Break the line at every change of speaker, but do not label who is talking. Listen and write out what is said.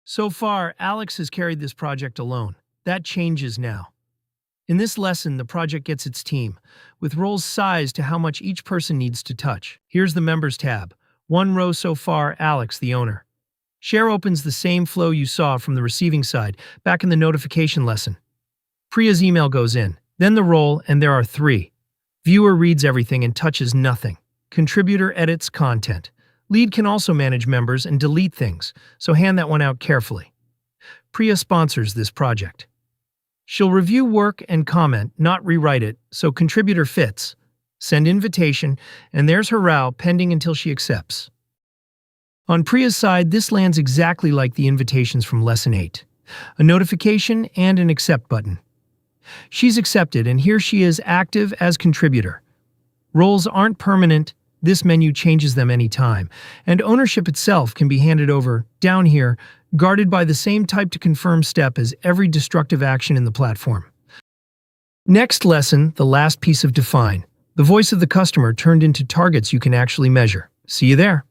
So far, Alex has carried this project alone. That changes now. In this lesson, the project gets its team, with roles sized to how much each person needs to touch. Here's the Members tab. One row so far, Alex, the owner. Share opens the same flow you saw from the receiving side, back in the notification lesson. Priya's email goes in, then the role, and there are three. Viewer reads everything and touches nothing. Contributor edits content. Lead can also manage members and delete things, so hand that one out carefully. Priya sponsors this project. She'll review work and comment, not rewrite it, so contributor fits. Send invitation, and there's her row pending until she accepts. On Priya's side, this lands exactly like the invitations from Lesson 8. A notification and an accept button. She's accepted, and here she is active as contributor. Roles aren't permanent. This menu changes them anytime, and ownership itself can be handed over, down here, guarded by the same type to confirm step as every destructive action in the platform. Next lesson, the last piece of define. The voice of the customer turned into targets you can actually measure. See you there.